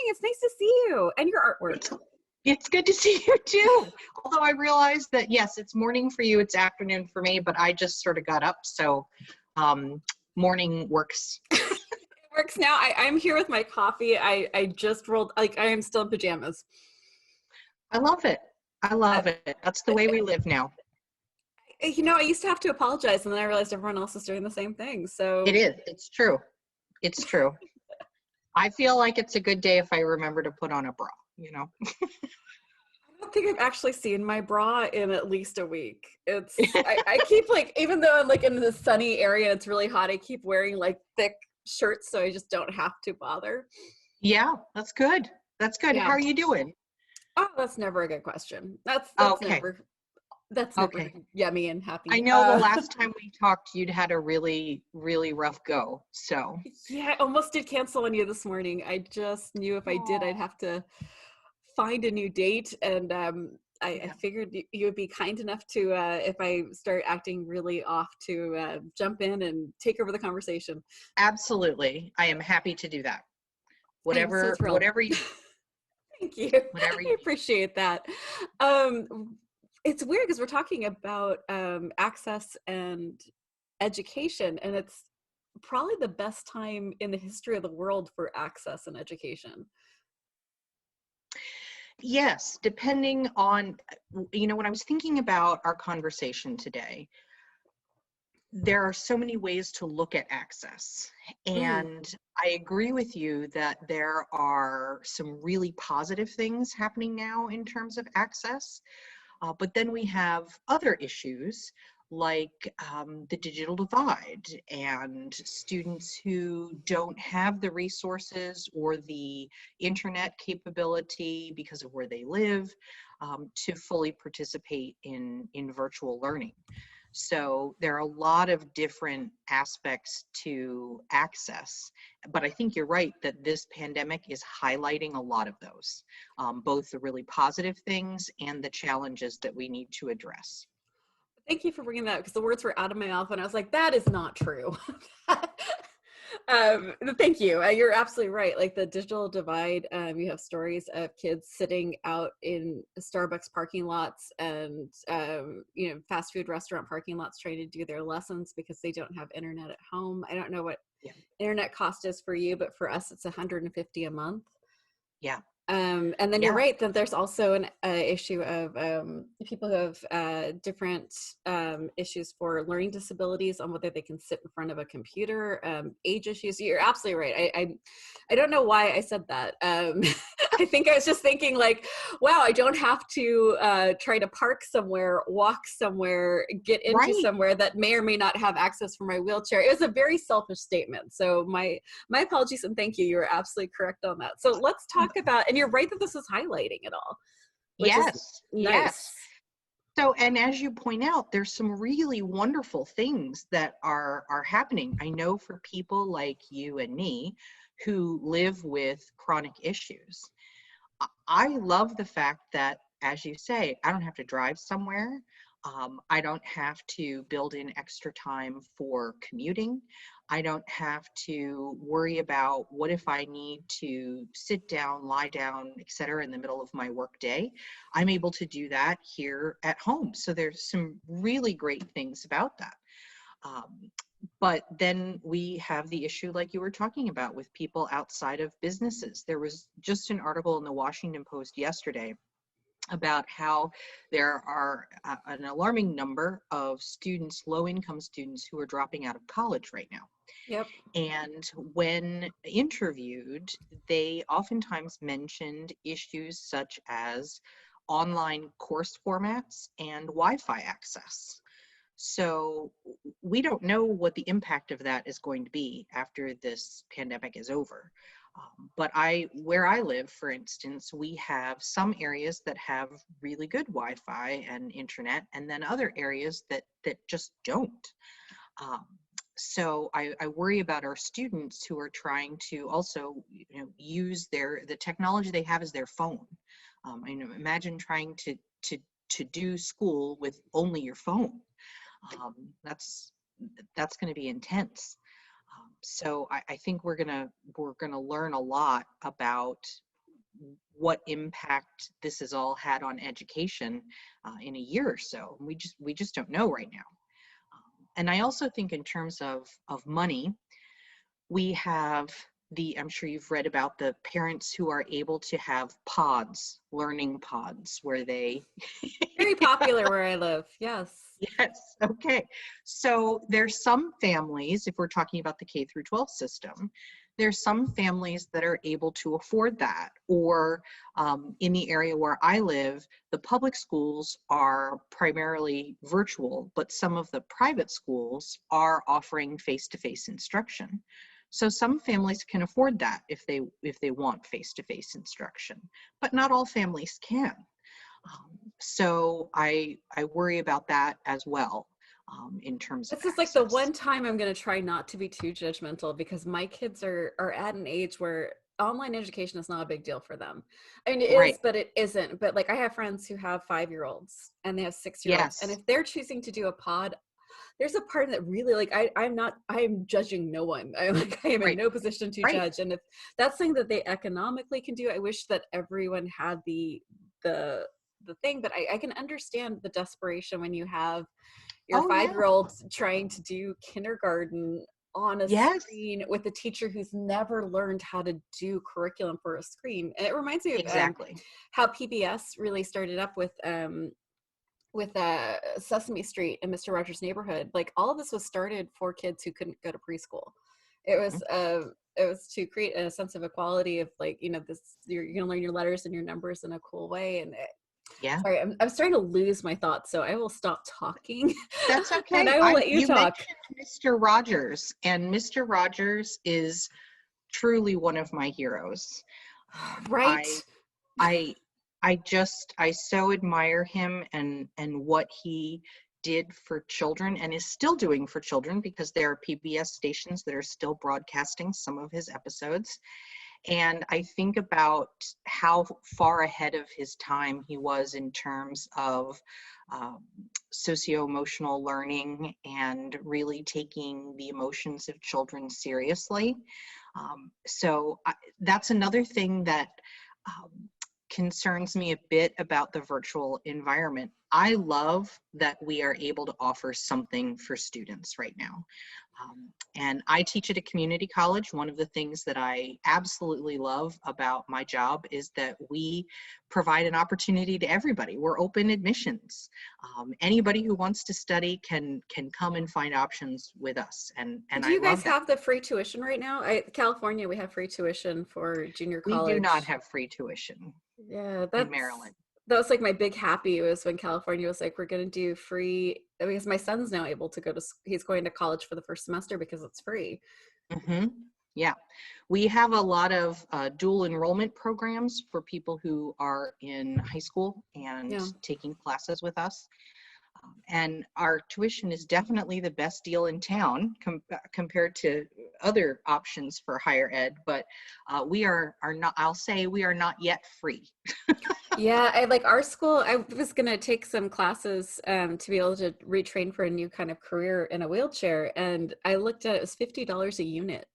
It's nice to see you and your artwork. It's good to see you too. Although I realized that, yes, it's morning for you, it's afternoon for me, but I just sort of got up, so morning works. It works now. I'm here with my coffee. I just rolled, like, I am still in pajamas. I love it. I love it. That's the way we live now. You know, I used to have to apologize, and then I realized everyone else is doing the same thing. So It is. It's true. It's true. I feel like it's a good day if I remember to put on a bra, you know? I don't think I've actually seen my bra in at least a week. It's, I keep, like, even though I'm like in the sunny area, it's really hot, I keep wearing like thick shirts so I just don't have to bother. Yeah, that's good. That's good. Yeah. How are you doing? Oh, that's never a good question. That's Okay. never yummy and happy. I know the last time we talked, you'd had a really, really rough go, so. Yeah, I almost did cancel on you this morning. I just knew if I did, I'd have to find a new date, and I figured you would be kind enough to, if I start acting really off, to jump in and take over the conversation. Absolutely. I am happy to do that. I'm so thrilled. Whatever you Thank you. whatever I you appreciate that. It's weird because we're talking about access and education, and it's probably the best time in the history of the world for access and education. Yes, depending on, when I was thinking about our conversation today, there are so many ways to look at access. And I agree with you that there are some really positive things happening now in terms of access. But then we have other issues like the digital divide and students who don't have the resources or the internet capability because of where they live to fully participate in virtual learning. So there are a lot of different aspects to access, but I think you're right that this pandemic is highlighting a lot of those, both the really positive things and the challenges that we need to address. Thank you for bringing that, because the words were out of my mouth and I was like, that is not true. Thank you. You're absolutely right. Like the digital divide, you have stories of kids sitting out in Starbucks parking lots and fast food restaurant parking lots trying to do their lessons because they don't have internet at home. I don't know what internet cost is for you, but for us it's $150 a month. Yeah. And then you're right that there's also an issue of people who have different issues for learning disabilities on whether they can sit in front of a computer, age issues. You're absolutely right. I don't know why I said that. I think I was just thinking like, wow, I don't have to try to park somewhere, walk somewhere, get into somewhere that may or may not have access for my wheelchair. It was a very selfish statement. So my apologies and thank you. You were absolutely correct on that. So let's talk about, and you're right that this is highlighting it all. Yes. Nice. Yes. So, and as you point out, there's some really wonderful things that are happening. I know for people like you and me who live with chronic issues, I love the fact that, as you say, I don't have to drive somewhere. I don't have to build in extra time for commuting. I don't have to worry about what if I need to sit down, lie down, etc. in the middle of my work day. I'm able to do that here at home. So there's some really great things about that. But then we have the issue like you were talking about with people outside of businesses. There was just an article in the Washington Post yesterday about how there are an alarming number of students, low-income students, who are dropping out of college right now. Yep. And when interviewed, they oftentimes mentioned issues such as online course formats and Wi-Fi access. So we don't know what the impact of that is going to be after this pandemic is over. But where I live, for instance, we have some areas that have really good Wi-Fi and internet, and then other areas that just don't. So I worry about our students who are trying to also, use the technology they have as their phone. Imagine trying to do school with only your phone. That's going to be intense. So I think we're gonna learn a lot about what impact this has all had on education in a year or so. We just don't know right now. And I also think in terms of money, we have I'm sure you've read about the parents who are able to have pods, learning pods, where they Very popular where I live. Yes. Yes. Okay. So there's some families, if we're talking about the K through 12 system, there's some families that are able to afford that. Or in the area where I live, the public schools are primarily virtual, but some of the private schools are offering face-to-face instruction. So some families can afford that if they want face-to-face instruction, but not all families can. So I worry about that as well in terms of This is like the access. one time I'm going to try not to be too judgmental, because my kids are at an age where online education is not a big deal for them. I mean, it Right. is, but it isn't. But like, I have friends who have 5-year-olds and they have 6-year-olds. And Yes. if they're choosing to do a pod, there's a part of that really, like, I'm judging no one. I am in Right. no position to Right. judge. And if that's something that they economically can do, I wish that everyone had the thing. But I can understand the desperation when you have your Oh yeah. 5-year-old trying to do kindergarten on a Yes. screen with a teacher who's never learned how to do curriculum for a screen. And it reminds me of Exactly. how PBS really started up with Sesame Street and Mr. Rogers' Neighborhood. Like, all of this was started for kids who couldn't go to preschool. It Mhm. was it was to create a sense of equality of, like, you're gonna learn your letters and your numbers in a cool way. And Yeah. sorry, I'm starting to lose my thoughts, so I will stop talking That's and okay. I will let you You talk. mentioned Mr. Rogers, and Mr. Rogers is truly one of my heroes. Um, I Right? I I so admire him and what he did for children and is still doing for children, because there are PBS stations that are still broadcasting some of his episodes. And I think about how far ahead of his time he was in terms of um, socio-emotional learning and really taking the emotions of children seriously. That's another thing that um, concerns me a bit about the virtual environment. I love that we are able to offer something for students right now. And I teach at a community college. One of the things that I absolutely love about my job is that we provide an opportunity to everybody. We're open admissions. Anybody who wants to study can come and find options with us, and Do I you guys love that. have the free tuition right now? California, we have free tuition for junior We do not college. have free tuition Yeah, in Maryland. that was like my big happy, was when California was like, we're going to do free, because my son's now able to he's going to college for the first semester because it's free. Mm-hmm. Yeah, we have a lot of dual enrollment programs for people who are in high school and Yeah. taking classes with us. And our tuition is definitely the best deal in town compared to other options for higher ed, but we are not, I'll say we are not yet free. Yeah, I like our school. I was gonna take some classes to be able to retrain for a new kind of career in a wheelchair, and I looked at it, was $50 a unit,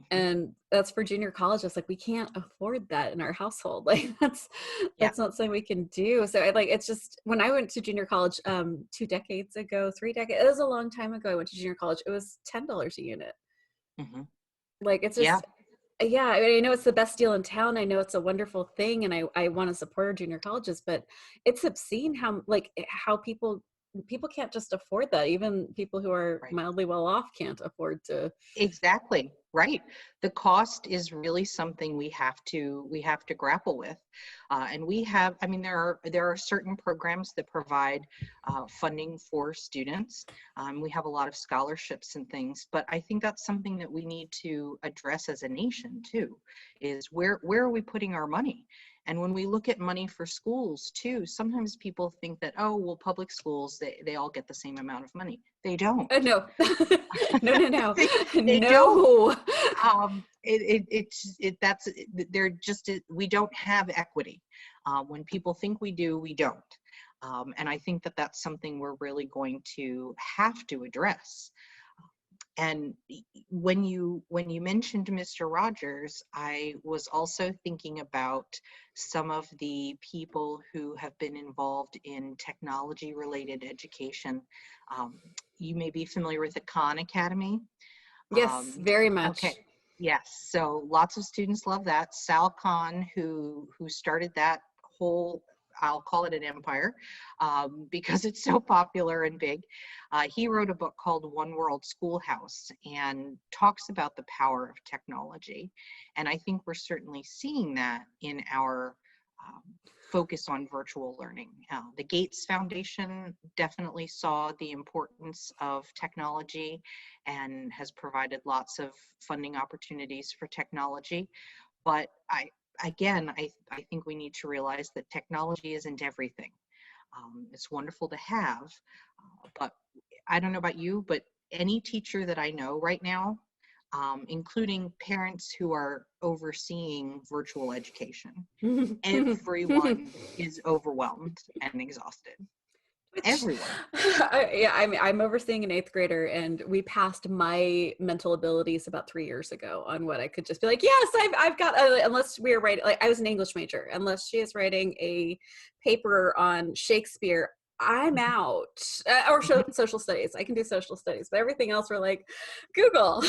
Mhm. and that's for junior college. I was like, we can't afford that in our household. Like, Yeah. that's not something we can do. So I like, it's just, when I went to junior college 2 decades ago, 3 decades, it was a long time ago. I went to junior college. It was $10 a unit. Hmm. Like, it's Yeah. just, yeah, I mean, I know it's the best deal in town. I know it's a wonderful thing, and I want to support our junior colleges, but it's obscene how, like, how people can't just afford that. Even people who are Right. mildly well off can't afford to. Exactly. Right. The cost is really something we have to grapple with, and we have. I mean, there are certain programs that provide funding for students. We have a lot of scholarships and things, but I think that's something that we need to address as a nation too. Is where are we putting our money? And when we look at money for schools too, sometimes people think that, oh, well, public schools, they all get the same amount of money. They don't. No. No. They don't. No. That's they're just we don't have equity. When people think we do, we don't. And I think that that's something we're really going to have to address. And when you mentioned Mr. Rogers, I was also thinking about some of the people who have been involved in technology related education. You may be familiar with the Khan Academy. Yes, very much. Okay. Yes. So lots of students love that. Sal Khan, who started that whole, I'll call it an empire, because it's so popular and big. He wrote a book called One World Schoolhouse and talks about the power of technology. And I think we're certainly seeing that in our focus on virtual learning. The Gates Foundation definitely saw the importance of technology and has provided lots of funding opportunities for technology. But I think we need to realize that technology isn't everything. It's wonderful to have, but I don't know about you, but any teacher that I know right now, including parents who are overseeing virtual education, everyone is overwhelmed and exhausted. Which, Everyone. yeah, I'm overseeing an 8th grader, and we passed my mental abilities about 3 years ago on what I could just be like, yes, I've got, unless we are writing, like I was an English major, unless she is writing a paper on Shakespeare, I'm Mhm. out. Or social studies. I can do social studies, but everything else we're like, Google.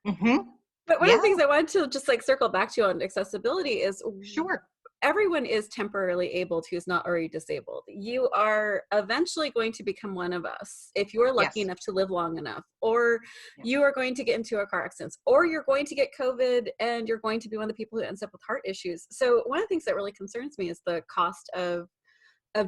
Mhm. But one of the Yeah, things I wanted to just like circle back to on accessibility is sure. everyone is temporarily abled who's not already disabled. You are eventually going to become one of us if you are lucky Yes. enough to live long enough, or Yeah. you are going to get into a car accident, or you're going to get COVID and you're going to be one of the people who ends up with heart issues. So one of the things that really concerns me is the cost of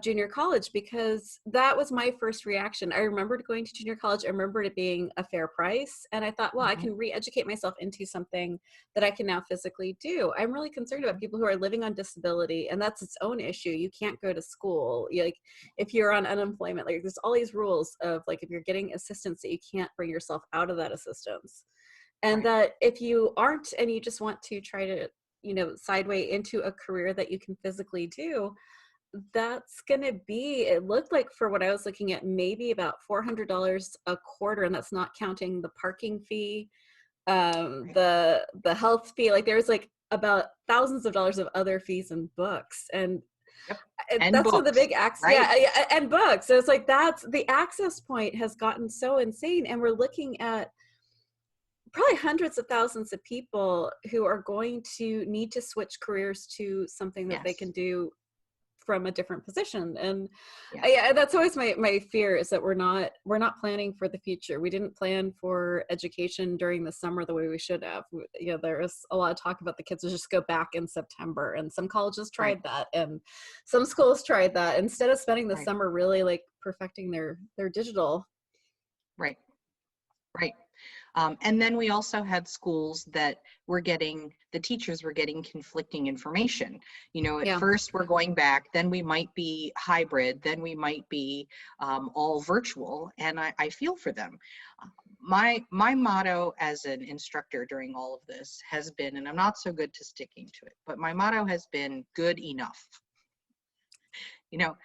junior college, because that was my first reaction. I remembered going to junior college. I remembered it being a fair price. And I thought, well, I Mhm. can re-educate myself into something that I can now physically do. I'm really concerned about people who are living on disability, and that's its own issue. You can't go to school. Like if you're on unemployment, like there's all these rules of like, if you're getting assistance, that you can't bring yourself out of that assistance. And Right. that if you aren't, and you just want to try to, sideway into a career that you can physically do, that's gonna be, it looked like for what I was looking at, maybe about $400 a quarter, and that's not counting the parking fee, Right. the health fee. Like there's like about thousands of dollars of other fees and books, and Yep. And that's one of the books, big right? and books. So it's like that's the access point has gotten so insane, and we're looking at probably hundreds of thousands of people who are going to need to switch careers to something that they can Yes. do from a different position. And Yes. yeah, that's always my fear, is that we're not planning for the future. We didn't plan for education during the summer the way we should have. There is a lot of talk about the kids will just go back in September, and some colleges Right. tried that, and some schools tried that instead of spending the Right. summer really like perfecting their digital. Right. Right. And then we also had schools that the teachers were getting conflicting information. At Yeah. first we're going back, then we might be hybrid, then we might be all virtual, and I feel for them. My motto as an instructor during all of this has been, and I'm not so good to sticking to it, but my motto has been good enough. You know,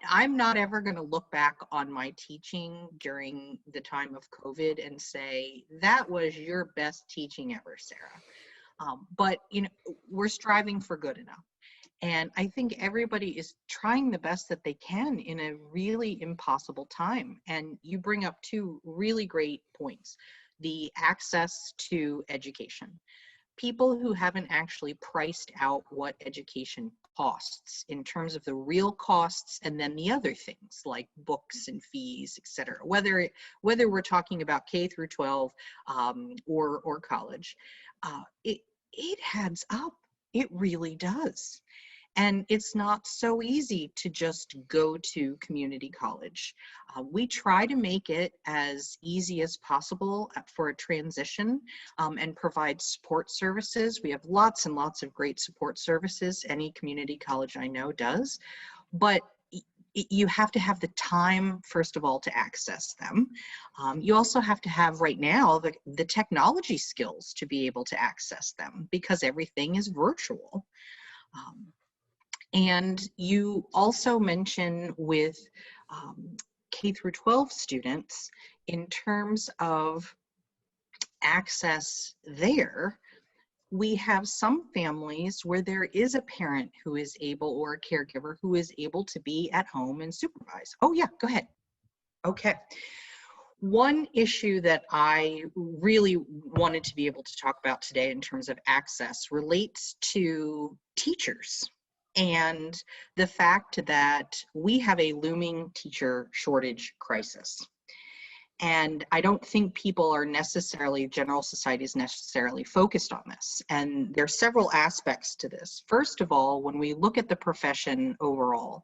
I'm not ever going to look back on my teaching during the time of COVID and say, that was your best teaching ever, Sarah. But, we're striving for good enough. And I think everybody is trying the best that they can in a really impossible time. And you bring up two really great points: the access to education. People who haven't actually priced out what education costs in terms of the real costs, and then the other things like books and fees, et cetera, whether we're talking about K through 12 or college, it adds up. It really does. And it's not so easy to just go to community college. We try to make it as easy as possible for a transition, and provide support services. We have lots and lots of great support services. Any community college I know does. But you have to have the time, first of all, to access them. You also have to have, right now, the technology skills to be able to access them, because everything is virtual. Um, and you also mention with K through 12 students, in terms of access there, we have some families where there is a parent who is able, or a caregiver who is able to be at home and supervise. Oh yeah, go ahead. Okay. One issue that I really wanted to be able to talk about today in terms of access relates to teachers and the fact that we have a looming teacher shortage crisis. And I don't think people are necessarily, general society is necessarily focused on this. And there are several aspects to this. First of all, when we look at the profession overall,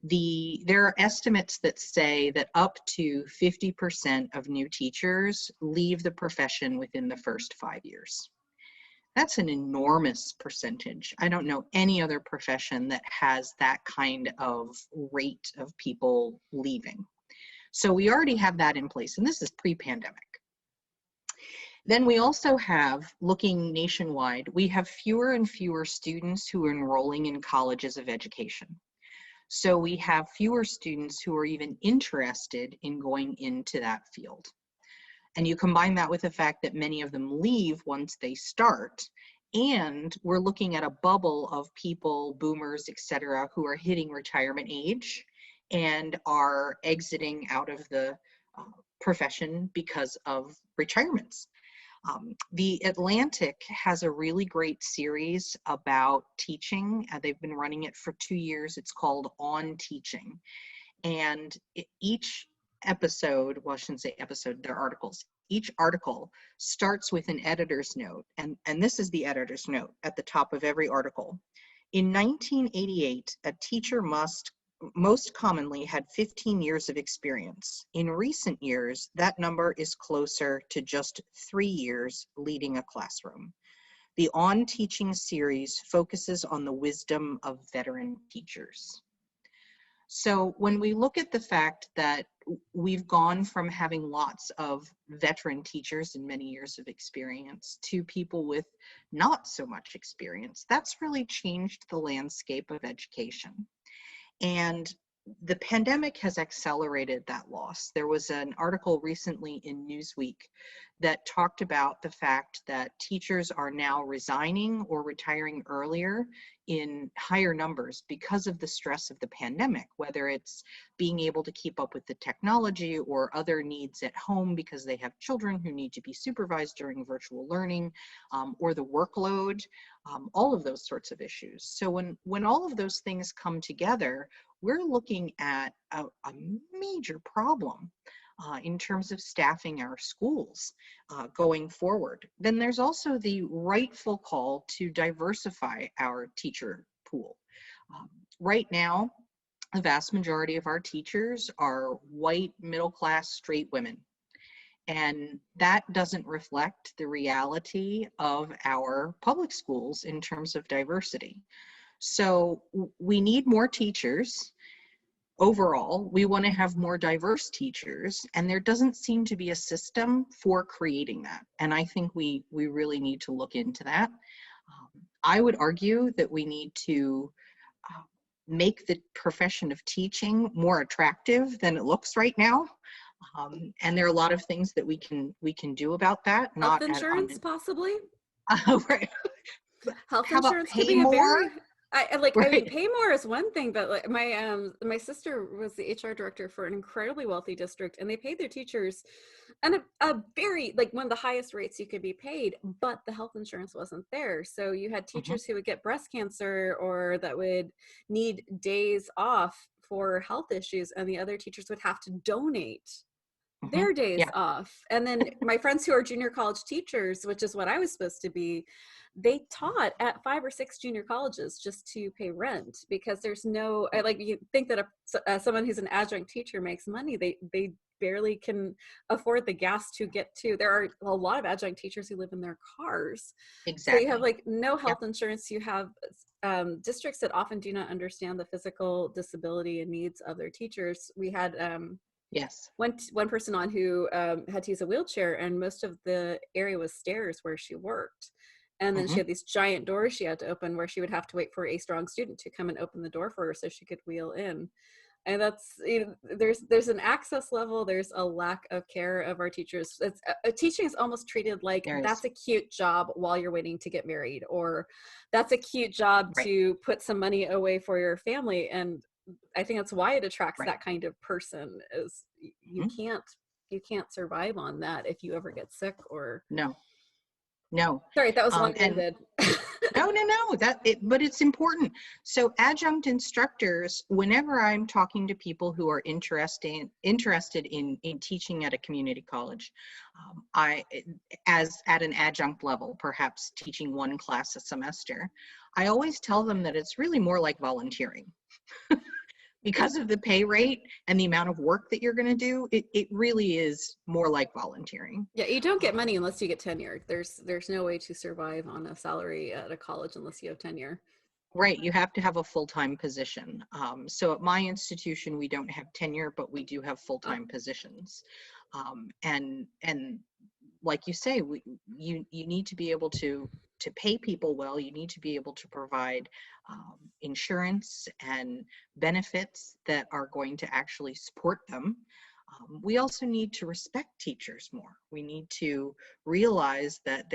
there are estimates that say that up to 50% of new teachers leave the profession within the first 5 years. That's an enormous percentage. I don't know any other profession that has that kind of rate of people leaving. So we already have that in place, and this is pre-pandemic. Then we also have, looking nationwide, we have fewer and fewer students who are enrolling in colleges of education. So we have fewer students who are even interested in going into that field. And you combine that with the fact that many of them leave once they start, and we're looking at a bubble of people, boomers, et cetera, who are hitting retirement age and are exiting out of the profession because of retirements. The Atlantic has a really great series about teaching. They've been running it for 2 years. It's called On Teaching. And each episode, well, I shouldn't say episode, they're articles. Each article starts with an editor's note. And this is the editor's note at the top of every article. In 1988, a teacher most commonly had 15 years of experience. In recent years, that number is closer to just 3 years leading a classroom. The On Teaching series focuses on the wisdom of veteran teachers. So when we look at the fact that we've gone from having lots of veteran teachers and many years of experience to people with not so much experience, that's really changed the landscape of education. And the pandemic has accelerated that loss. There was an article recently in Newsweek that talked about the fact that teachers are now resigning or retiring earlier in higher numbers because of the stress of the pandemic, whether it's being able to keep up with the technology or other needs at home because they have children who need to be supervised during virtual learning, or the workload, all of those sorts of issues. So when all of those things come together, we're looking at a major problem in terms of staffing our schools going forward. Then there's also the rightful call to diversify our teacher pool. Right now, the vast majority of our teachers are white, middle-class, straight women. And that doesn't reflect the reality of our public schools in terms of diversity. So we need more teachers. Overall, we want to have more diverse teachers, and there doesn't seem to be a system for creating that. And I think we really need to look into that. I would argue that we need to make the profession of teaching more attractive than it looks right now. And there are a lot of things that we can do about that. Health insurance, possibly. Right. Health How about insurance pay could be more? a very, Right. I mean, pay more is one thing, but like my sister was the HR director for an incredibly wealthy district, and they paid their teachers and a very, like, one of the highest rates you could be paid, but the health insurance wasn't there. So you had teachers who would get breast cancer or that would need days off for health issues, and the other teachers would have to donate their days Yeah. off. And then my friends who are junior college teachers, which is what I was supposed to be, they taught at 5 or 6 junior colleges just to pay rent, because there's no, like, you think that someone who's an adjunct teacher makes money, they barely can afford the gas to get to. There are a lot of adjunct teachers who live in their cars. Exactly. So you have like no health insurance. You have districts that often do not understand the physical disability and needs of their teachers. We had yes. one person on who had to use a wheelchair, and most of the area was stairs where she worked. And then she had these giant doors she had to open where she would have to wait for a strong student to come and open the door for her so she could wheel in. And that's, you know, there's an access level, there's a lack of care of our teachers. It's teaching is almost treated like There is. that's a cute job while you're waiting to get married, or that's a cute job Right, to put some money away for your family. And I think that's why it attracts right. that kind of person, is you Mhm. can't survive on that if you ever get sick. Or No, no. sorry, that was And long-winded. no, but it's important. So adjunct instructors, whenever I'm talking to people who are interested in teaching at a community college, I, as at an adjunct level, perhaps teaching one class a semester, I always tell them that it's really more like volunteering. Because of the pay rate and the amount of work that you're going to do, it really is more like volunteering. Yeah, you don't get Um, money unless you get tenure. There's no way to survive on a salary at a college unless you have tenure. right, you have to have a full-time position. So at my institution, we don't have tenure, but we do have Oh, full-time positions. And like you say, you need to be able to pay people well. You need to be able to provide insurance and benefits that are going to actually support them. We also need to respect teachers more. We need to realize that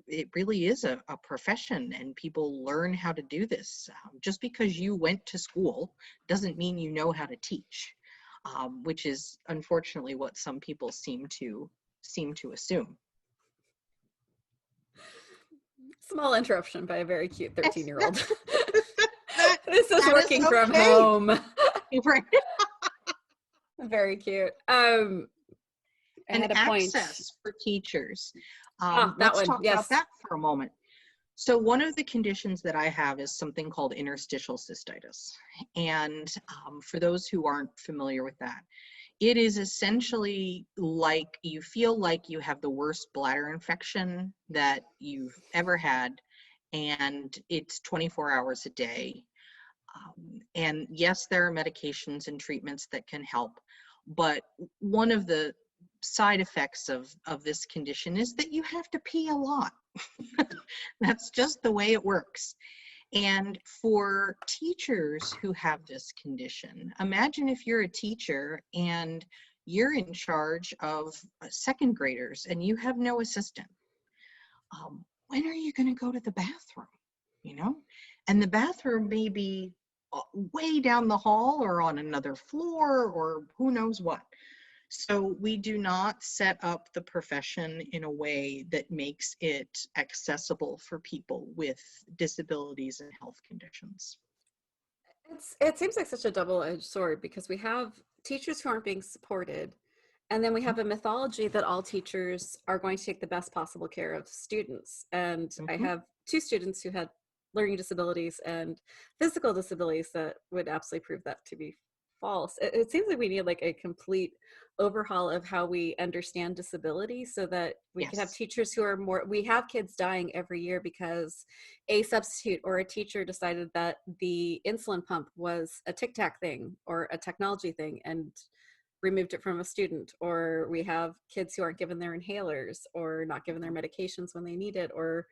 it really is a profession, and people learn how to do this. Just because you went to school doesn't mean you know how to teach, which is unfortunately what some people seem to assume. small interruption by a very cute That's 13-year-old. that This is that is working from okay. home. Right. Very cute. I And had a point. access for teachers. Ah, that Let's one. talk about Yes. that for a moment. So one of the conditions that I have is something called interstitial cystitis. And for those who aren't familiar with that, it is essentially like you feel like you have the worst bladder infection that you've ever had, and it's 24 hours a day. And yes, there are medications and treatments that can help, but one of the side effects of this condition is that you have to pee a lot. That's just the way it works. And for teachers who have this condition, imagine if you're a teacher and you're in charge of second graders and you have no assistant. When are you going to go to the bathroom? You know, and the bathroom may be way down the hall or on another floor or who knows what. So we do not set up the profession in a way that makes it accessible for people with disabilities and health conditions. It seems like such a double-edged sword, because we have teachers who aren't being supported, and then we have a mythology that all teachers are going to take the best possible care of students. And I Mm-hmm. have two students who had learning disabilities and physical disabilities that would absolutely prove that to be false. It seems like we need like a complete overhaul of how we understand disability, so that we can have Yes. teachers who are more, we have kids dying every year because a substitute or a teacher decided that the insulin pump was a tic tac thing or a technology thing and removed it from a student. Or we have kids who aren't given their inhalers or not given their medications when they need it, or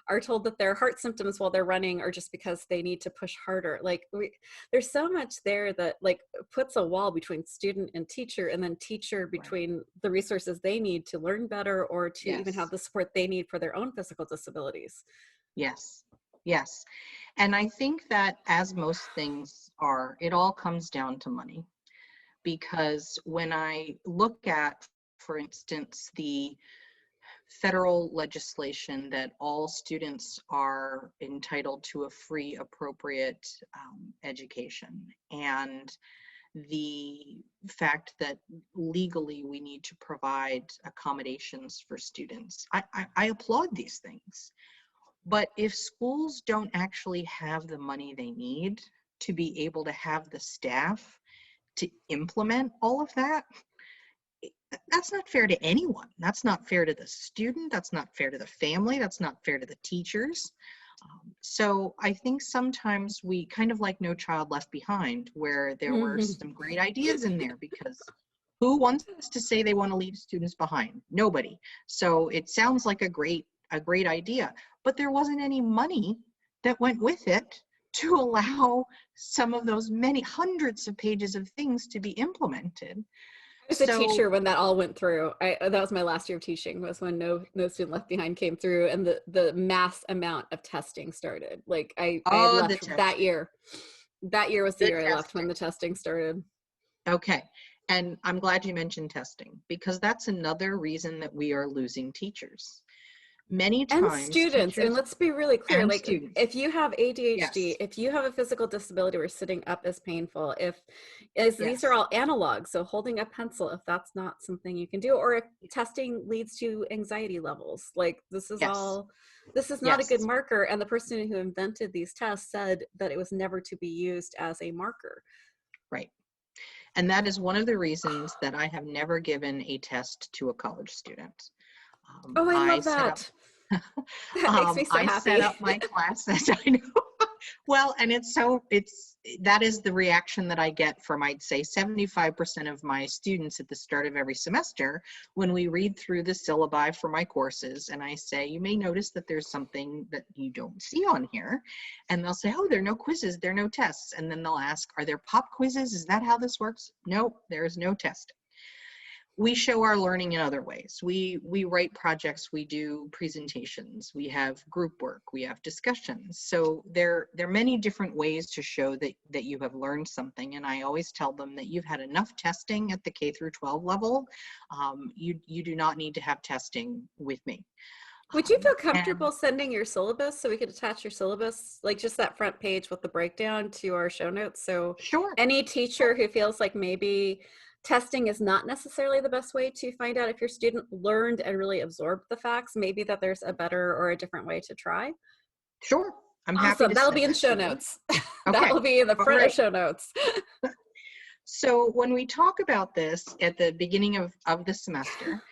are told that their heart symptoms while they're running are just because they need to push harder. Like there's so much there that like puts a wall between student and teacher, and then teacher Right. between the resources they need to learn better or to even have Yes. the support they need for their own physical disabilities. Yes. Yes. And I think that, as most things are, it all comes down to money. Because when I look at, for instance, the federal legislation that all students are entitled to a free, appropriate education, and the fact that legally we need to provide accommodations for students, I applaud these things. But if schools don't actually have the money they need to be able to have the staff to implement all of that, that's not fair to anyone. That's not fair to the student. That's not fair to the family. That's not fair to the teachers. So I think sometimes we kind of like No Child Left Behind, where there were some great ideas in there, because who wants to say they want to leave students behind? Nobody. So it sounds like a great idea, but there wasn't any money that went with it to allow some of those many hundreds of pages of things to be implemented. I was a So, teacher when that all went through. That was my last year of teaching, was when no student left behind came through, and the mass amount of testing started. Like I had oh, the left that testing, year. That year was the the year I left when testing. the testing started. Okay. And I'm glad you mentioned testing, because that's another reason that we are losing teachers. Many And times students, and teachers let's be really clear, and like students, if you have ADHD, yes, if you have a physical disability where sitting up is painful, these are yes, all analog, so holding a pencil, if that's not something you can do, or if testing leads to anxiety levels, like this is yes, not a good yes, marker. And the person who invented these tests said that it was never to be used as a marker. right. And that is one of the reasons that I have never given a test to a college student. Oh, I I love set up that. That makes me so I set happy. up my classes. I know. Well, and that is the reaction that I get from, I'd say, 75% of my students at the start of every semester when we read through the syllabi for my courses. And I say, you may notice that there's something that you don't see on here. And they'll say, oh, there are no quizzes, there are no tests. And then they'll ask, are there pop quizzes? Is that how this works? No, there is no test. We show our learning in other ways. We write projects, we do presentations, we have group work, we have discussions. So there are many different ways to show that you have learned something. And I always tell them that you've had enough testing at the K through 12 level. You do not need to have testing with me. Would you feel And comfortable sending your syllabus so we could attach your syllabus, like just that front page with the breakdown, to our show notes? So sure, any teacher who feels like maybe testing is not necessarily the best way to find out if your student learned and really absorbed the facts, maybe that there's a better or a different way to try. sure. I'm happy Awesome. to That'll be send in that show to you. notes. That Okay, will be in the all front of right. show notes. So when we talk about this at the beginning of the semester,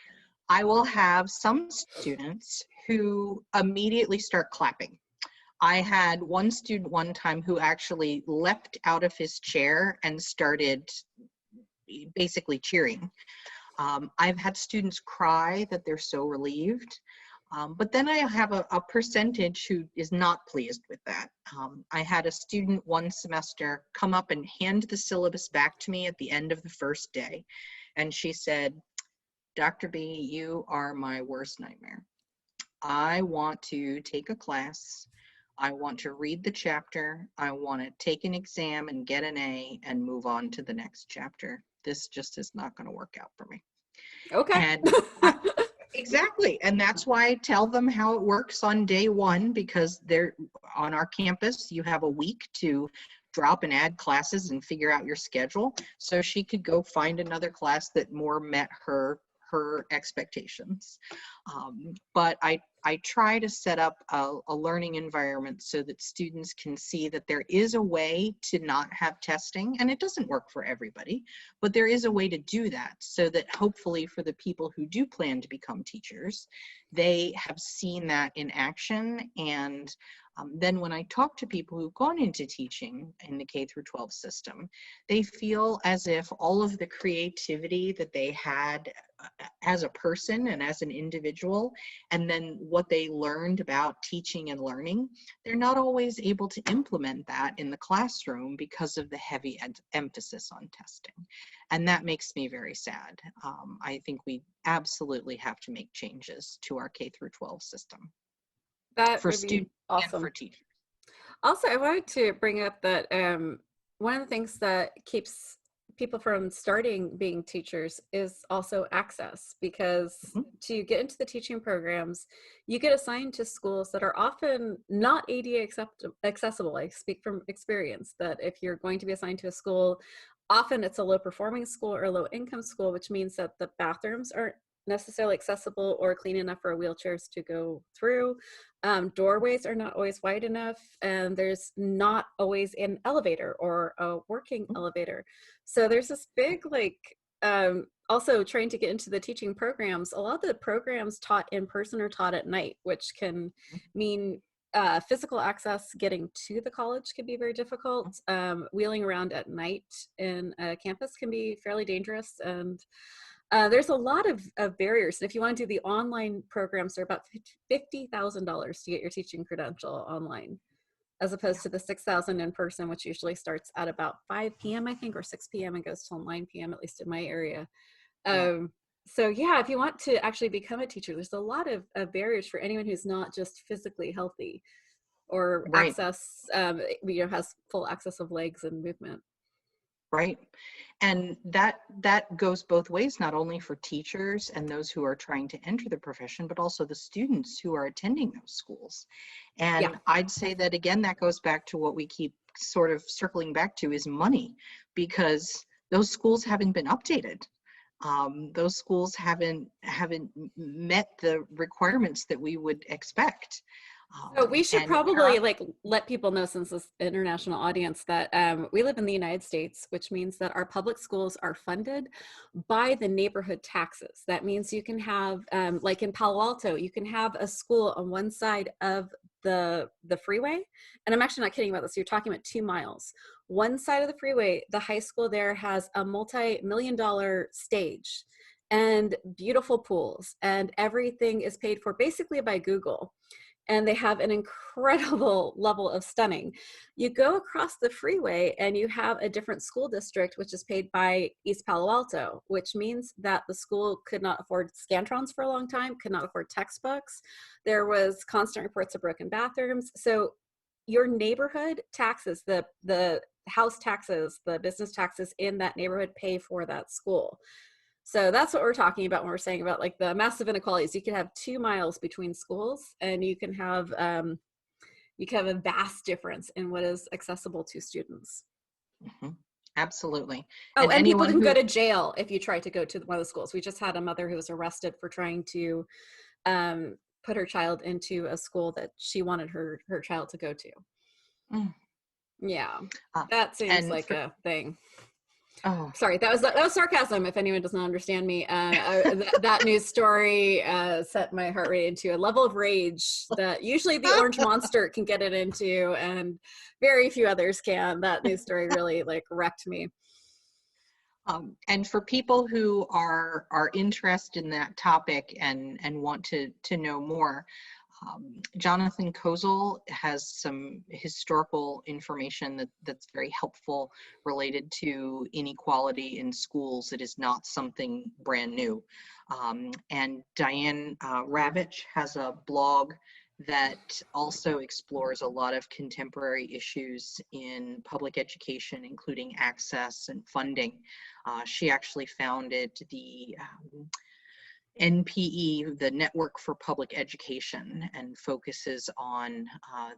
I will have some students who immediately start clapping. I had one student one time who actually leapt out of his chair and started basically cheering. I've had students cry that they're so relieved. But then I have a percentage who is not pleased with that. I had a student one semester come up and hand the syllabus back to me at the end of the first day. And she said, Dr. B, you are my worst nightmare. I want to take a class. I want to read the chapter. I want to take an exam and get an A and move on to the next chapter. This just is not going to work out for me. Okay. And exactly. And that's why I tell them how it works on day one, because they're on our campus. You have a week to drop and add classes and figure out your schedule. So she could go find another class that more met her expectations. But I try to set up a learning environment so that students can see that there is a way to not have testing, and it doesn't work for everybody, but there is a way to do that, so that hopefully for the people who do plan to become teachers, they have seen that in action. And then when I talk to people who've gone into teaching in the K through 12 system, they feel as if all of the creativity that they had as a person and as an individual, and then what they learned about teaching and learning, they're not always able to implement that in the classroom because of the heavy emphasis on testing. And that makes me very sad. I think we absolutely have to make changes to our K through 12 system That for would be students and for awesome. teachers. Also, I wanted to bring up that one of the things that keeps people from starting being teachers is also access, because Mhm. to get into the teaching programs, you get assigned to schools that are often not ADA accessible. I speak from experience that if you're going to be assigned to a school, often it's a low performing school or low income school, which means that the bathrooms aren't necessarily accessible or clean enough for wheelchairs to go through. Doorways are not always wide enough, and there's not always an elevator or a working elevator. So there's this big, like, also trying to get into the teaching programs. A lot of the programs taught in person are taught at night, which can mean physical access getting to the college can be very difficult. Wheeling around at night in a campus can be fairly dangerous, and there's a lot of barriers. And if you want to do the online programs, they're about $50,000 to get your teaching credential online. as opposed to the 6,000 in person, which usually starts at about 5 p.m., I think, or 6 p.m. and goes till 9 p.m., at least in my area. Yeah. So yeah, if you want to actually become a teacher, there's a lot of barriers for anyone who's not just physically healthy or Right. access, has full access of legs and movement. Right. And that goes both ways, not only for teachers and those who are trying to enter the profession, but also the students who are attending those schools. Yeah. And I'd say that again, that goes back to what we keep sort of circling back to is money, because those schools haven't been updated. Those schools haven't met the requirements that we would expect. So we should And probably like let people know, since this international audience, that we live in the United States, which means that our public schools are funded by the neighborhood taxes. That means you can have, like in Palo Alto, you can have a school on one side of the freeway. And I'm actually not kidding about this. You're talking about 2 miles. One side of the freeway, the high school there has a multi-million-dollar stage and beautiful pools, and everything is paid for basically by Google. And they have an incredible level of stunning. You go across the freeway and you have a different school district, which is paid by East Palo Alto, which means that the school could not afford Scantrons for a long time, could not afford textbooks. There was constant reports of broken bathrooms. So your neighborhood taxes, the house taxes, the business taxes in that neighborhood pay for that school. So that's what we're talking about when we're saying about like the massive inequalities. You can have 2 miles between schools, and you can have a vast difference in what is accessible to students. Mhm. Absolutely. Oh, And and people anyone can who, go to jail if you try to go to one of the schools. We just had a mother who was arrested for trying to put her child into a school that she wanted her child to go to. mm, Yeah, uh, that seems and like for, a thing. oh, Sorry, that was sarcasm. If anyone does not understand me, that news story set my heart rate into a level of rage that usually the Orange Monster can get it into, and very few others can. That news story really like wrecked me. and for people who are interested in that topic and want to know more, Jonathan Kozel has some historical information that's very helpful related to inequality in schools. It is not something brand new. And Diane Ravitch has a blog that also explores a lot of contemporary issues in public education, including access and funding. She actually founded the NPE, the Network for Public Education, and focuses on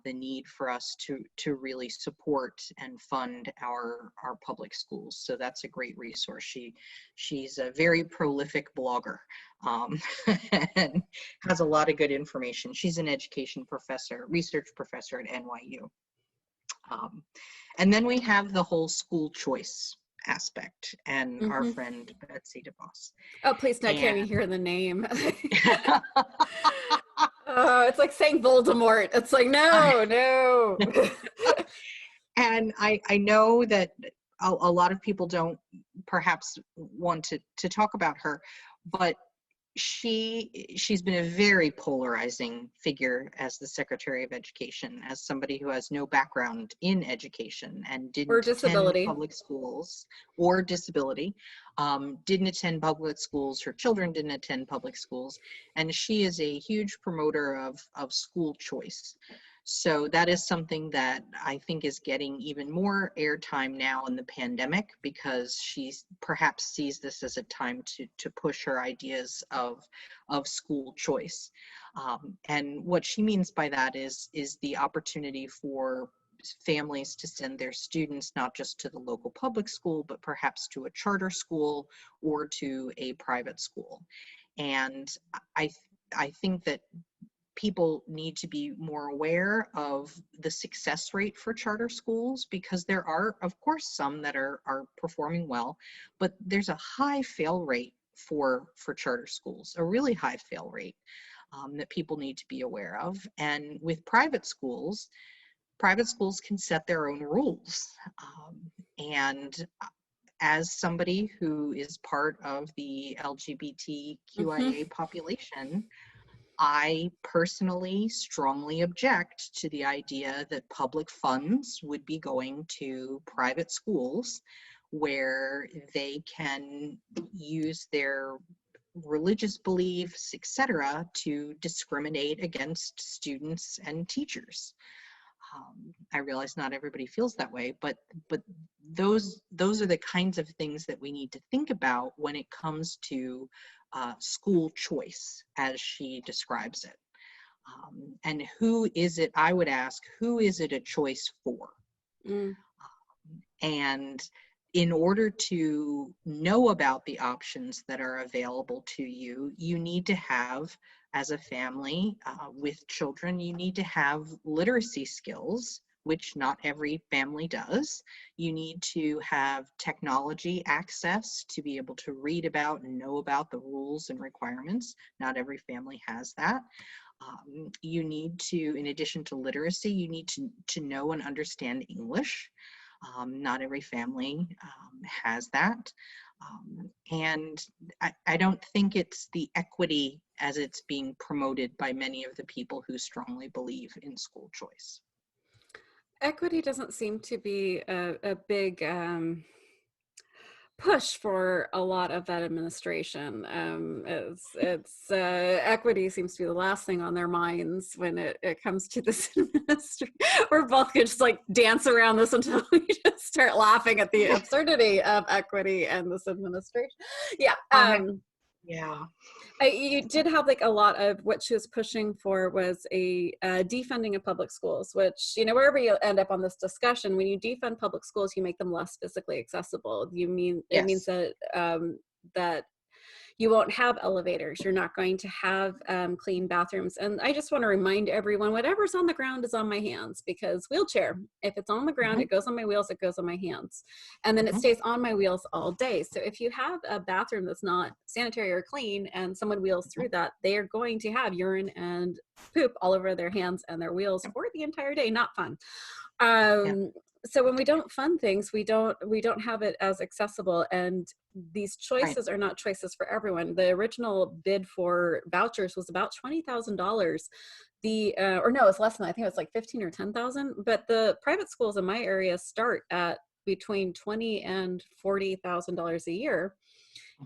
the need for us to really support and fund our public schools. So that's a great resource. She's a very prolific blogger, and has a lot of good information. She's an education professor, research professor at NYU. And then we have the whole school choice aspect, and our Mm-hmm. friend Betsy DeVos. Oh, please, I can't And even hear the name. Oh, it's like saying Voldemort. It's like, no, no. and I know that a lot of people don't perhaps want to talk about her, but she's been a very polarizing figure as the Secretary of Education, as somebody who has no background in education and Or didn't attend disability. public schools, or disability, didn't attend public schools. Her children didn't attend public schools, and she is a huge promoter of school choice. So that is something that I think is getting even more airtime now in the pandemic, because she perhaps sees this as a time to push her ideas of school choice. And what she means by that is the opportunity for families to send their students not just to the local public school, but perhaps to a charter school or to a private school. And I think that people need to be more aware of the success rate for charter schools, because there are, of course, some that are performing well, but there's a high fail rate for charter schools, a really high fail rate, that people need to be aware of. And with private schools can set their own rules. And as somebody who is part of the Mm-hmm. LGBTQIA population, I personally strongly object to the idea that public funds would be going to private schools where they can use their religious beliefs, etc., to discriminate against students and teachers. I realize not everybody feels that way, but those are the kinds of things that we need to think about when it comes to school choice, as she describes it. And who is it, I would ask, who is it a choice for? Mm. And in order to know about the options that are available to you, you need to have, as a family with children, you need to have literacy skills, which not every family does. You need to have technology access to be able to read about and know about the rules and requirements. Not every family has that. You need to, in addition to literacy, you need to know and understand English. Not every family has that. And I don't think it's the equity as it's being promoted by many of the people who strongly believe in school choice. Equity doesn't seem to be a big push for a lot of that administration. Equity seems to be the last thing on their minds when it comes to this administration. We're both gonna just like dance around this until we just start laughing at the absurdity of equity and this administration. Yeah. Yeah. You did have like a lot of what she was pushing for was a defunding of public schools, which, you know, wherever you end up on this discussion, when you defund public schools, you make them less physically accessible. It means that that you won't have elevators. You're not going to have clean bathrooms. And I just want to remind everyone, whatever's on the ground is on my hands, because wheelchair, if it's on the ground, it goes on my wheels, it goes on my hands. And then it stays on my wheels all day. So if you have a bathroom that's not sanitary or clean and someone wheels through that, they are going to have urine and poop all over their hands and their wheels for the entire day. Not fun. So when we don't fund things, we don't have it as accessible, and these choices are not choices for everyone. The original bid for vouchers was about $20,000. Or no, it's less than that. I think it was like 15 or 10,000. But the private schools in my area start at between $20,000 and $40,000 a year.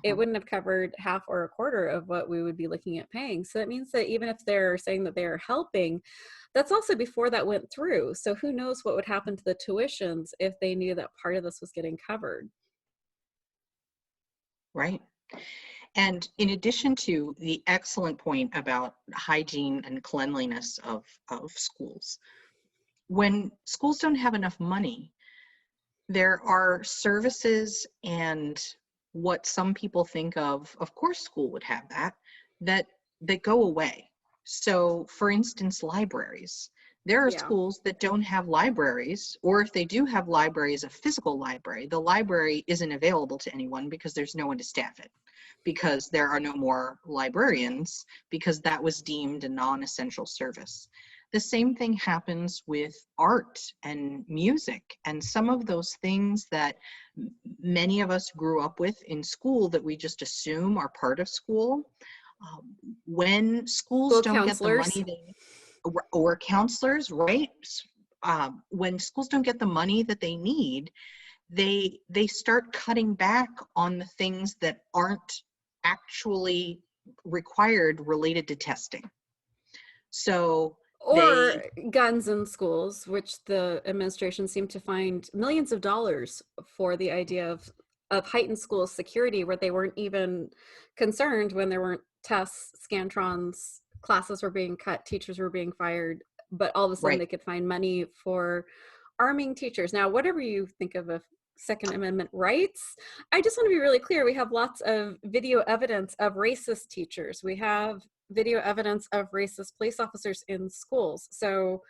It wouldn't have covered half or a quarter of what we would be looking at paying. So that means that even if they're saying that they're helping, that's also before that went through. So who knows what would happen to the tuitions if they knew that part of this was getting covered. Right. And in addition to the excellent point about hygiene and cleanliness of schools, when schools don't have enough money, there are services and what some people think of course school would have that go away. So for instance, libraries. There are schools that don't have libraries, or if they do have libraries, a physical library, the library isn't available to anyone because there's no one to staff it, because there are no more librarians, because that was deemed a non-essential service. The same thing happens with art and music and some of those things that many of us grew up with in school that we just assume are part of school. When schools don't get the money or counselors, right? When schools don't get the money that they need, they start cutting back on the things that aren't actually required related to testing. So or guns in schools, which the administration seemed to find millions of dollars for the idea of heightened school security, where they weren't even concerned when there weren't tests, scantrons, classes were being cut, teachers were being fired, but all of a sudden they could find money for arming teachers. Now, whatever you think of Second Amendment rights, I just want to be really clear. We have lots of video evidence of racist teachers. We have video evidence of racist police officers in schools. So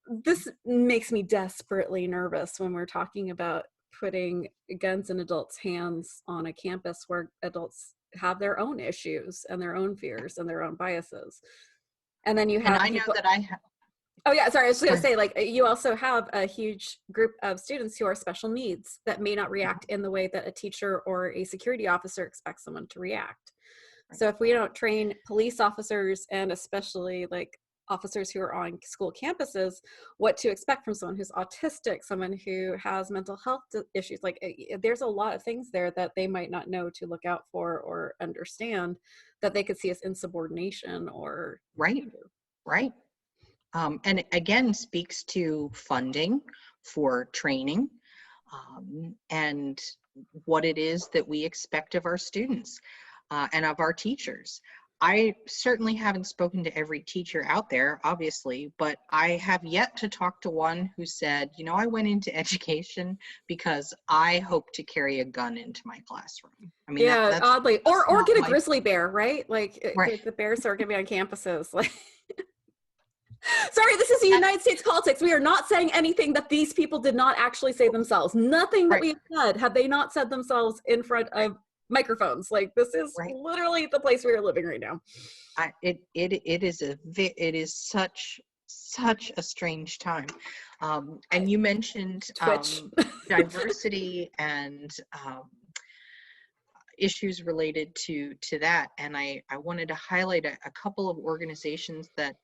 this makes me desperately nervous when we're talking about putting guns in adults' hands on a campus where adults have their own issues and their own fears and their own biases. And then you have know that I have. Oh yeah, sorry, I was just gonna say, like, you also have a huge group of students who are special needs that may not react in the way that a teacher or a security officer expects someone to react. So if we don't train police officers, and especially like officers who are on school campuses, what to expect from someone who's autistic, someone who has mental health issues, like there's a lot of things there that they might not know to look out for or understand, that they could see as insubordination or. Right, right. And again, speaks to funding for training, and what it is that we expect of our students and of our teachers. I certainly haven't spoken to every teacher out there, obviously, but I have yet to talk to one who said, you know, I went into education because I hope to carry a gun into my classroom. I mean, Yeah, that's oddly, or not get a my grizzly bear, right? Like right. the bears are going to be on campuses. Like, sorry, this is the United States politics. We are not saying anything that these people did not actually say themselves. Nothing that Right, we have said have they not said themselves in front right, of microphones. Like, this is right. literally the place we are living right now. It is such a strange time. And you mentioned Twitch. diversity and issues related to that, and I wanted to highlight a couple of organizations that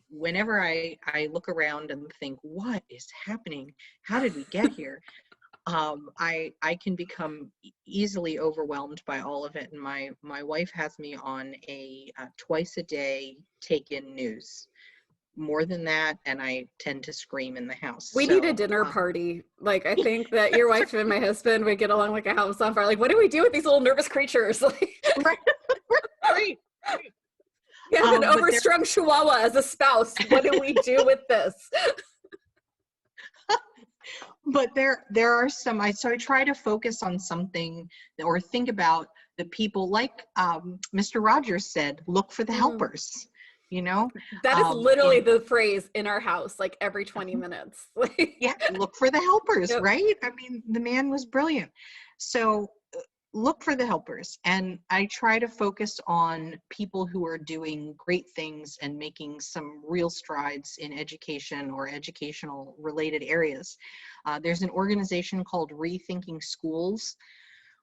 whenever I look around and think, what is happening? How did we get here? I can become easily overwhelmed by all of it, and my wife has me on a twice a day take in news. More than that, and I tend to scream in the house. We need a So dinner party. Like, I think that your wife and my husband would get along like a house on fire. Like, what do we do with these little nervous creatures? Like, right, right. we have an overstrung chihuahua as a spouse. What do we do with this? But there are some, so I try to focus on something or think about the people, like Mr. Rogers said, look for the helpers, you know? That is literally the phrase in our house, like every 20 minutes. Yeah, look for the helpers, Yep. right? I mean, the man was brilliant. So look for the helpers. And I try to focus on people who are doing great things and making some real strides in education or educational related areas. There's an organization called Rethinking Schools,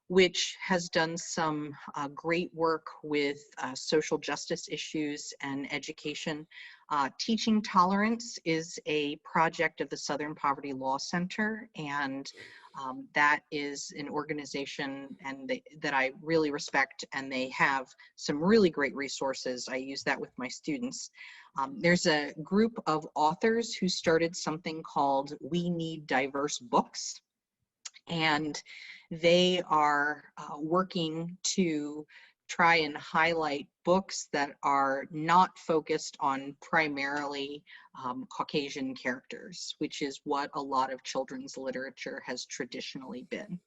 which has done some great work with social justice issues and education. Teaching Tolerance is a project of the Southern Poverty Law Center, and that is an organization that I really respect, and they have some really great resources. I use that with my students. There's a group of authors who started something called We Need Diverse Books, and they are working to try and highlight books that are not focused on primarily Caucasian characters, which is what a lot of children's literature has traditionally been.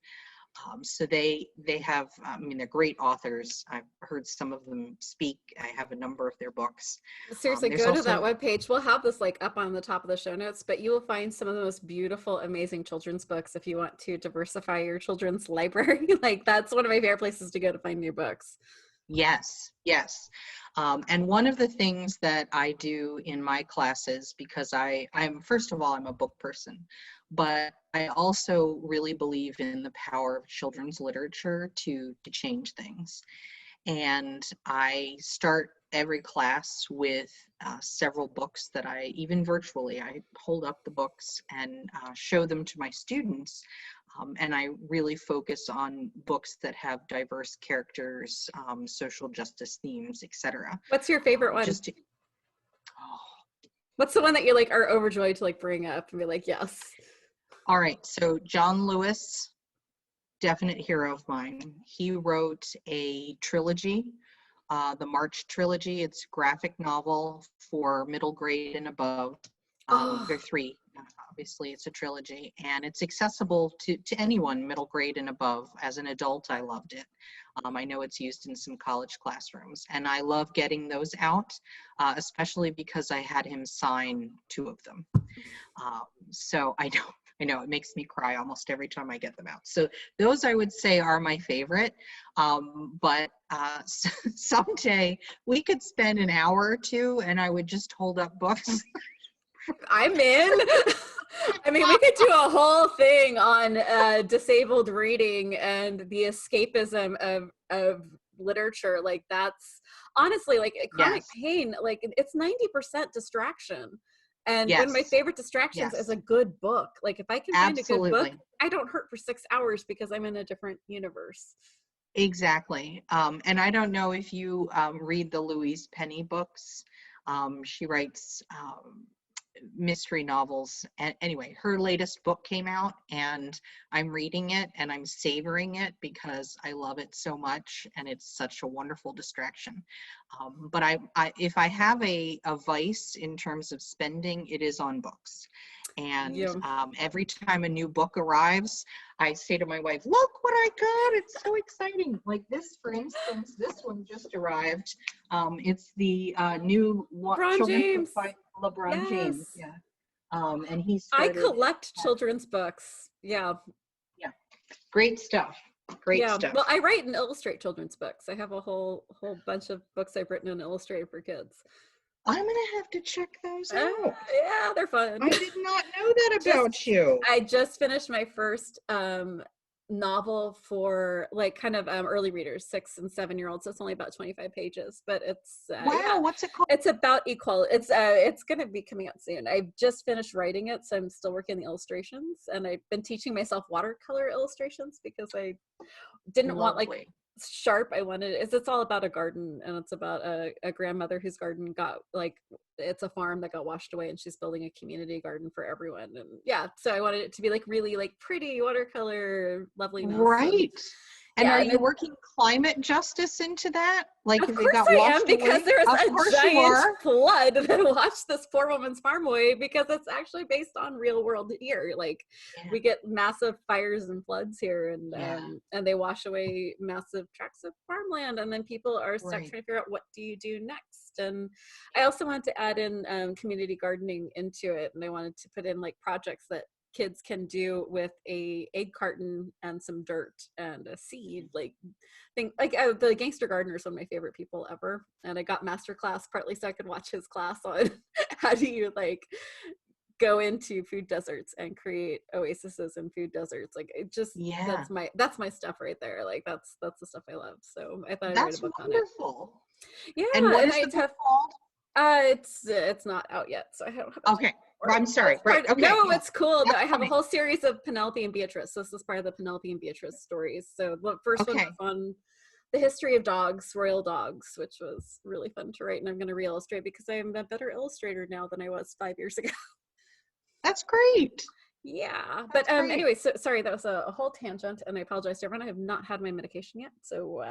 So they have, I mean, they're great authors. I've heard some of them speak. I have a number of their books. Seriously, go to that webpage. We'll have this like up on the top of the show notes, but you will find some of the most beautiful, amazing children's books if you want to diversify your children's library. Like, that's one of my favorite places to go to find new books. Yes, yes. And one of the things that I do in my classes, because I'm first of all, I'm a book person, but I also really believe in the power of children's literature to change things. And I start every class with several books that even virtually, I hold up the books and show them to my students. And I really focus on books that have diverse characters, social justice themes, etc. What's your favorite one? What's the one that you like are overjoyed to like bring up and be like, yes? All right, so John Lewis, definite hero of mine. He wrote a trilogy, the March trilogy. It's a graphic novel for middle grade and above. There are three. Obviously, it's a trilogy, and it's accessible to anyone middle grade and above. As an adult, I loved it. I know it's used in some college classrooms, and I love getting those out, especially because I had him sign 2 of them. So I know it makes me cry almost every time I get them out. So those, I would say, are my favorite. But someday we could spend an hour or 2 and I would just hold up books. I'm in. I mean, we could do a whole thing on disabled reading and the escapism of literature, like that's honestly like chronic Yes. pain, like it's 90% distraction. And one of my Yes. favorite distractions is Yes. a good book. Like if I can find a good book, Absolutely. I don't hurt for 6 hours because I'm in a different universe. Exactly. And I don't know if you read the Louise Penny books. She writes mystery novels. And anyway, her latest book came out and I'm reading it and I'm savoring it because I love it so much and it's such a wonderful distraction. But if I have a vice in terms of spending, it is on books. And Yeah. every time a new book arrives, I say to my wife, look what I got. It's so exciting. Like this, for instance, this one just arrived. It's the new LeBron Children's Book James. by LeBron James. Yes. Yeah. And he I started, collect children's books. Yeah. yeah, great stuff. Great Yeah. stuff. Well, I write and illustrate children's books. I have a whole bunch of books I've written and illustrated for kids. I'm going to have to check those out. Yeah, they're fun. I did not know that about you. I just finished my first novel for like kind of early readers, 6 and 7-year-olds. So it's only about 25 pages, but it's Wow, yeah, what's it called? it's about equality. It's going to be coming out soon. I just finished writing it, so I'm still working on the illustrations, and I've been teaching myself watercolor illustrations because I didn't want like Lovely. sharp. I wanted it's all about a garden, and it's about a grandmother whose garden got like it's a farm that got washed away, and she's building a community garden for everyone. And yeah, so I wanted it to be like really like pretty watercolor loveliness. Right. And Yeah, are and you working climate justice into that? Like of if it course got I am, washed because away? there was Of a course you giant are. flood that washed this poor woman's farm away, because it's actually based on real world here. Like Yeah. we get massive fires and floods here, Yeah. and they wash away massive tracts of farmland, and then people are stuck Right. trying to figure out what do you do next. And I also wanted to add in community gardening into it, and I wanted to put in like projects that kids can do with a egg carton and some dirt and a seed, like thing like the gangster gardener is one of my favorite people ever, and I got master class partly so I could watch his class on how do you like go into food deserts and create oases in food deserts. Like it just Yeah. that's my stuff right there. Like that's the stuff I love, so I thought I'd write a That's book on it. wonderful. Yeah. And what And is I the book have called? it's not out yet, so I don't have a Okay. I'm sorry. Right. Okay. no, Yeah. it's cool. No, That's I have a coming. whole series of Penelope and Beatrice. So this is part of the Penelope and Beatrice stories. So the first one Okay. was on the history of dogs, royal dogs, which was really fun to write. And I'm going to re-illustrate because I am a better illustrator now than I was 5 years ago. That's great. Yeah, That's but great. anyway, so sorry, that was a whole tangent, and I apologize to everyone. I have not had my medication yet, so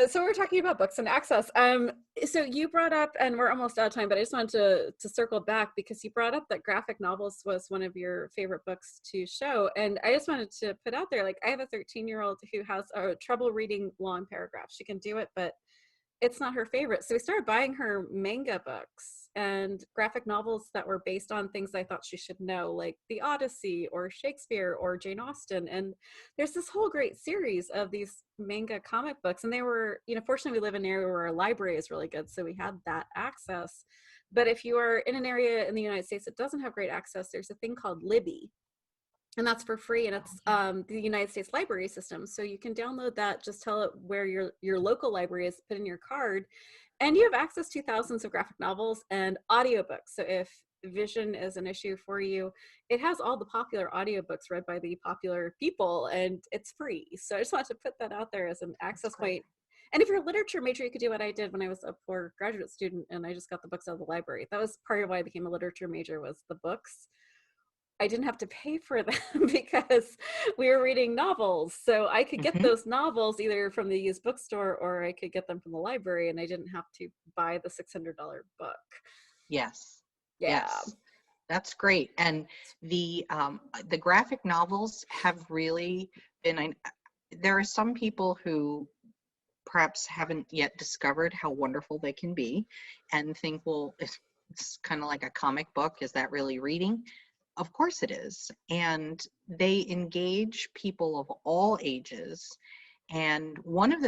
so we're talking about books and access. So you brought up, and we're almost out of time, but I just wanted to circle back because you brought up that graphic novels was one of your favorite books to show, and I just wanted to put out there, like I have a 13-year-old who has trouble reading long paragraphs. She can do it, but it's not her favorite. So we started buying her manga books and graphic novels that were based on things I thought she should know, like the Odyssey or Shakespeare or Jane Austen. And there's this whole great series of these manga comic books. And they were, fortunately we live in an area where our library is really good, so we had that access. But if you are in an area in the United States that doesn't have great access, there's a thing called Libby, and that's for free, and it's the United States library system. So you can download that, just tell it where your local library is, put in your card, and you have access to thousands of graphic novels and audiobooks. So if vision is an issue for you, it has all the popular audiobooks read by the popular people, and it's free. So I just wanted to put that out there as an access point. And if you're a literature major, you could do what I did when I was a poor graduate student and I just got the books out of the library. That was part of why I became a literature major, was the books. I didn't have to pay for them because we were reading novels. So I could get those novels either from the used bookstore or I could get them from the library, and I didn't have to buy the $600 book. Yes. Yeah. Yes. That's great. And the graphic novels have really been, there are some people who perhaps haven't yet discovered how wonderful they can be and think, well, it's kind of like a comic book. Is that really reading? Of course it is. And they engage people of all ages. And one of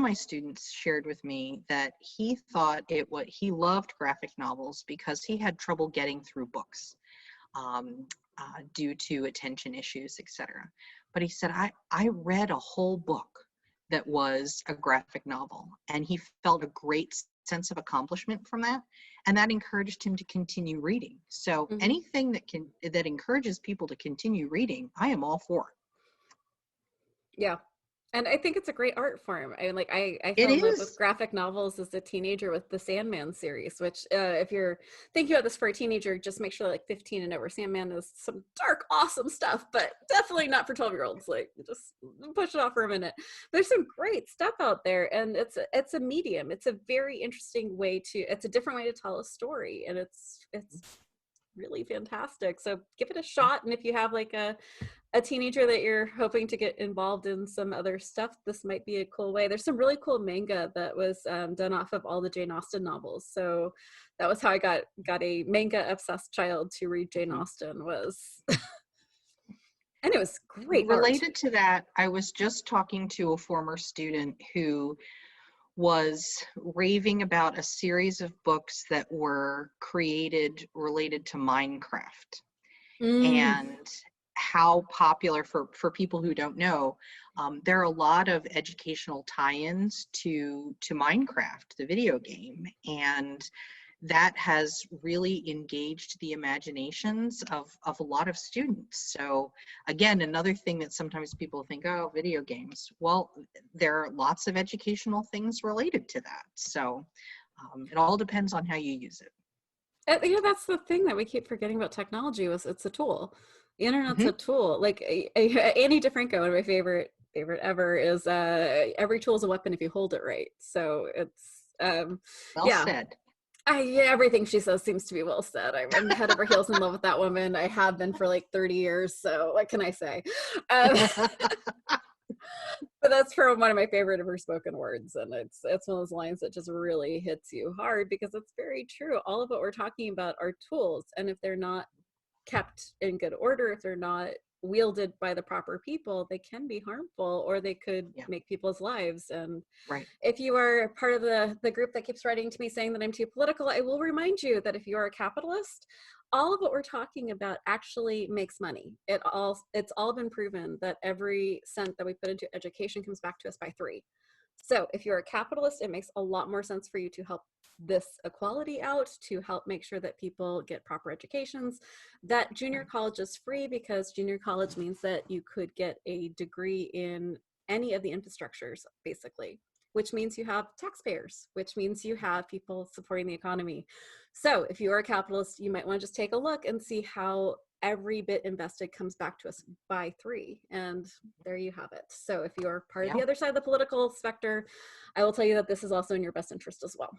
my students shared with me that he thought he loved graphic novels because he had trouble getting through books due to attention issues, etc. But he said, I read a whole book that was a graphic novel, and he felt a great sense of accomplishment from that, and that encouraged him to continue reading. So anything that encourages people to continue reading, I am all for. Yeah. And I think it's a great art form. I It fell in love with is. graphic novels as a teenager with the Sandman series, which if you're thinking about this for a teenager, just make sure like 15 and over. Sandman is some dark, awesome stuff, but definitely not for 12-year-olds. Like, just push it off for a minute. There's some great stuff out there, and it's a medium. It's a very interesting way it's a different way to tell a story, and it's really fantastic. So give it a shot. And if you have like a teenager that you're hoping to get involved in some other stuff, this might be a cool way. There's some really cool manga that was done off of all the Jane Austen novels. So that was how I got a manga obsessed child to read Jane Austen was. And it was great Related art. to that, I was just talking to a former student who was raving about a series of books that were created related to Minecraft, and how popular, for people who don't know, there are a lot of educational tie-ins to Minecraft, the video game, and that has really engaged the imaginations of a lot of students. So again, another thing that sometimes people think, oh, video games. Well, there are lots of educational things related to that. So it all depends on how you use it. Yeah, that's the thing that we keep forgetting about technology, was it's a tool. The internet's a Mm-hmm. tool. Like Annie DeFranco, one of my favorite ever, is every tool is a weapon if you hold it right. So it's Well yeah. said. Yeah, everything she says seems to be well said. I'm head over heels in love with that woman. I have been for like 30 years. So what can I say? But that's from one of my favorite of her spoken words. And it's one of those lines that just really hits you hard, because it's very true. All of what we're talking about are tools. And if they're not kept in good order, if they're not wielded by the proper people, they can be harmful, or they could Yeah. make people's lives. And Right. if you are part of the group that keeps writing to me saying that I'm too political, I will remind you that if you are a capitalist, all of what we're talking about actually makes money. It's all been proven that every cent that we put into education comes back to us by 3. So if you're a capitalist, it makes a lot more sense for you to help this equality out, to help make sure that people get proper educations, that junior college is free, because junior college means that you could get a degree in any of the infrastructures, basically, which means you have taxpayers, which means you have people supporting the economy. So if you are a capitalist, you might want to just take a look and see how every bit invested comes back to us by 3, and there you have it. So if you're part of the other side of the political specter, I will tell you that this is also in your best interest as well.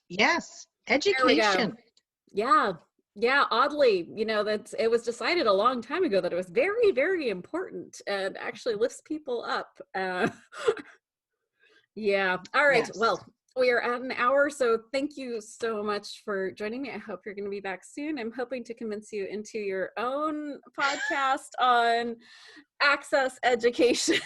Yes, There we go. education. Yeah, oddly, it was decided a long time ago that it was very, very important and actually lifts people up. Yeah. All right. Yes. Well, we are at an hour, so thank you so much for joining me. I hope you're going to be back soon. I'm hoping to convince you into your own podcast on access education.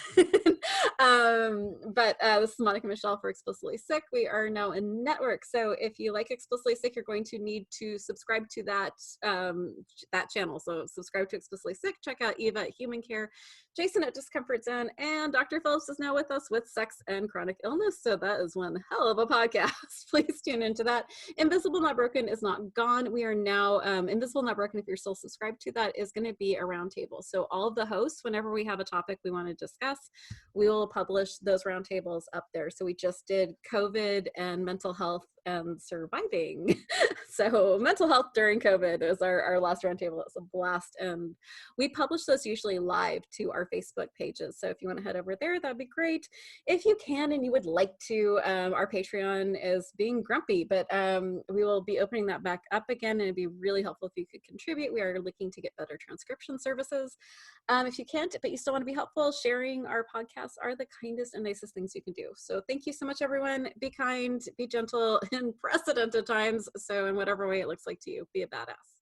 But this is Monica Michelle for Explicitly Sick. We are now in network, so if you like Explicitly Sick, you're going to need to subscribe to that channel. So subscribe to Explicitly Sick. Check out Eva at Human Care, Jason at Discomfort Zone, and Dr. Phillips is now with us with Sex and Chronic Illness. So that is one hell of a podcast. Please tune into that. Invisible Not Broken is not gone. We are now Invisible Not Broken. If you're still subscribed to that, is going to be a roundtable. So all of the hosts, whenever we have a topic we want to discuss, we will publish those roundtables up there. So we just did COVID and mental health and surviving. So mental health during COVID is our last roundtable. It's a blast. And we publish those usually live to our Facebook pages. So if you want to head over there, that'd be great. If you can and you would like to, our Patreon is being grumpy, but we will be opening that back up again, and it'd be really helpful if you could contribute. We are looking to get better transcription services. If you can't, but you still want to be helpful, sharing our podcasts are the kindest and nicest things you can do. So thank you so much, everyone. Be kind, be gentle, and press it into times. So in whatever way it looks like to you, be a badass.